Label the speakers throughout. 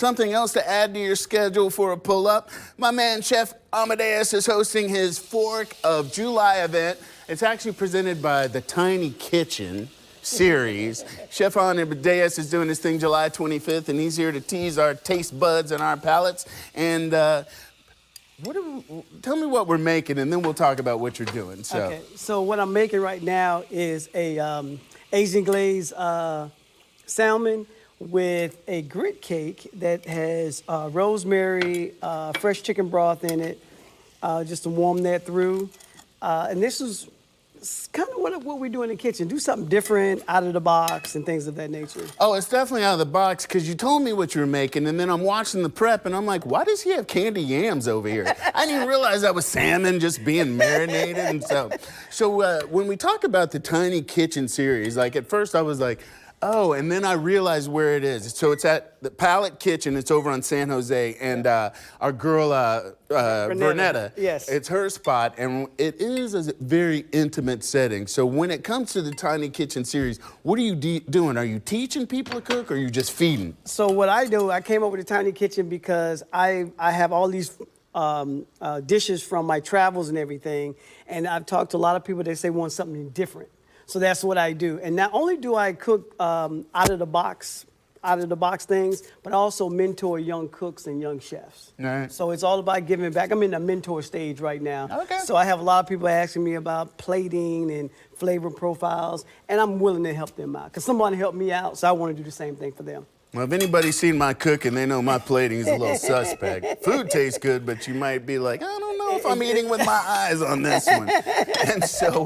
Speaker 1: Something else to add to your schedule for a pull-up? My man Chef Amadeus is hosting his 4th of July event. It's actually presented by the Tiny Kitchen series. Chef Amadeus is doing his thing July 25th, and he's here to tease our taste buds and our palates. And tell me what we're making, and then we'll talk about what you're doing.
Speaker 2: Okay, so what I'm making right now is a Asian glaze salmon with a grit cake that has rosemary, fresh chicken broth in it, just to warm that through. And this is kind of what we do in the kitchen. Do something different, out of the box, and things of that nature.
Speaker 1: Oh, it's definitely out of the box, because you told me what you were making, and then I'm watching the prep, and I'm like, why does he have candy yams over here? I didn't even realize that was salmon just being marinated. And so when we talk about the Tiny Kitchen series, like at first I was like, oh, and then I realized where it is. So it's at the Palate Kitchen. It's over on San Jose, and our girl, Vernetta,
Speaker 2: yes,
Speaker 1: it's her spot, and it is a very intimate setting. So when it comes to the Tiny Kitchen series, what are you doing? Are you teaching people to cook, or are you just feeding?
Speaker 2: So what I do, I came up with the Tiny Kitchen because I have all these dishes from my travels and everything, and I've talked to a lot of people that say want something different. So that's what I do. And not only do I cook out of the box things, but I also mentor young cooks and young chefs.
Speaker 1: Right.
Speaker 2: So it's all about giving back. I'm in the mentor stage right now.
Speaker 1: Okay.
Speaker 2: So I have a lot of people asking me about plating and flavor profiles, and I'm willing to help them out. Because somebody helped me out, so I want to do the same thing for them.
Speaker 1: Well, if anybody's seen my cooking, they know my plating is a little suspect. Food tastes good, but you might be like, I don't know if I'm eating with my eyes on this one. And so,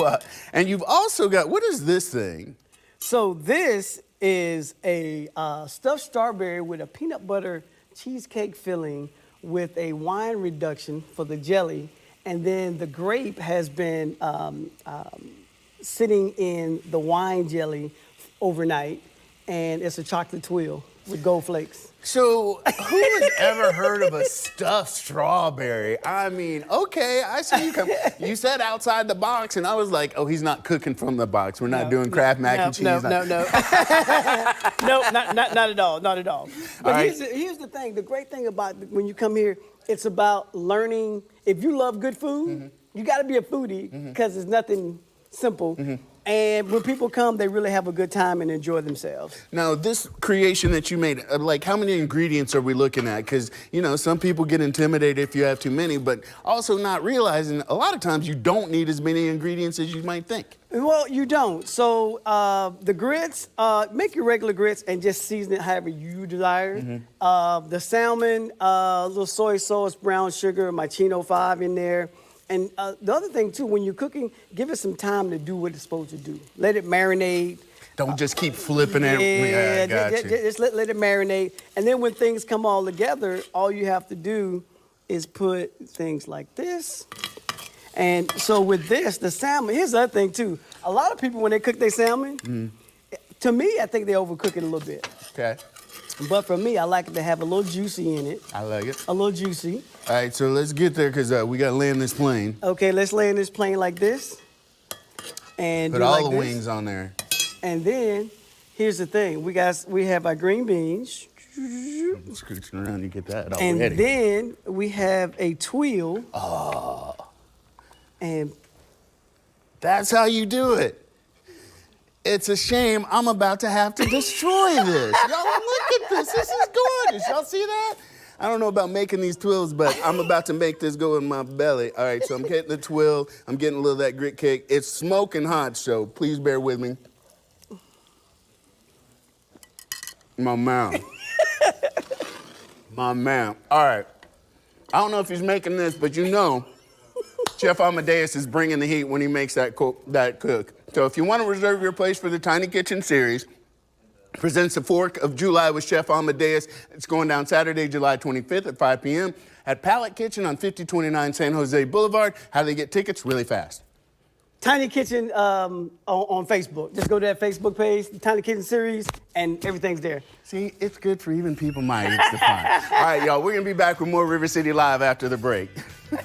Speaker 1: and you've also got, what is this thing?
Speaker 2: So this is a stuffed strawberry with a peanut butter cheesecake filling with a wine reduction for the jelly. And then the grape has been sitting in the wine jelly overnight. And it's a chocolate twill with gold flakes.
Speaker 1: So, who has ever heard of a stuffed strawberry? I mean, okay, I see you come. You said outside the box, and I was like, oh, he's not cooking from the box. We're not doing Kraft mac and cheese.
Speaker 2: No. No, not at all, not at all. But here's the thing, the great thing about when you come here, it's about learning. If you love good food, you gotta be a foodie, because it's nothing simple. And when people come, they really have a good time and enjoy themselves.
Speaker 1: Now, this creation that you made, like, how many ingredients are we looking at? Because, you know, some people get intimidated if you have too many, but also not realizing a lot of times you don't need as many ingredients as you might think.
Speaker 2: Well, you don't. So the grits, make your regular grits and just season it however you desire. The salmon, a little soy sauce, brown sugar, my Chino 5 in there. And the other thing, too, when you're cooking, give it some time to do what it's supposed to do. Let it marinate.
Speaker 1: Don't just keep flipping it.
Speaker 2: Yeah,
Speaker 1: I got you.
Speaker 2: Just let it marinate. And then when things come all together, all you have to do is put things like this. And so with this, the salmon, here's the other thing, too. A lot of people, when they cook their salmon, to me, I think they overcook it a little bit.
Speaker 1: Okay.
Speaker 2: But for me, I like it to have a little juicy in it.
Speaker 1: I like it.
Speaker 2: A little juicy.
Speaker 1: All right, so let's get there, because we got to land this plane.
Speaker 2: Okay, let's land this plane like this. And
Speaker 1: put all the wings on there.
Speaker 2: And then, here's the thing. We have our green beans.
Speaker 1: Scooching around, you get that already.
Speaker 2: And then we have a twill.
Speaker 1: Oh.
Speaker 2: And
Speaker 1: that's how you do it. It's a shame I'm about to have to destroy this. Y'all, look at this. This is gorgeous. Y'all see that? I don't know about making these twills, but I'm about to make this go in my belly. All right, so I'm getting the twill. I'm getting a little of that grit cake. It's smoking hot, so please bear with me. My man. My man. All right. I don't know if he's making this, but you know, Chef Amadeus is bringing the heat when he makes that cook. So if you want to reserve your place for the Tiny Kitchen series, presents the 4th of July with Chef Amadeus. It's going down Saturday, July 25th at 5 p.m. at Palate Kitchen on 5029 San Jose Boulevard. How do they get tickets? Really fast.
Speaker 2: Tiny Kitchen on Facebook. Just go to that Facebook page, the Tiny Kitchen series, and everything's there.
Speaker 1: See, it's good for even people my age to find. All right, y'all, we're going to be back with more River City Live after the break.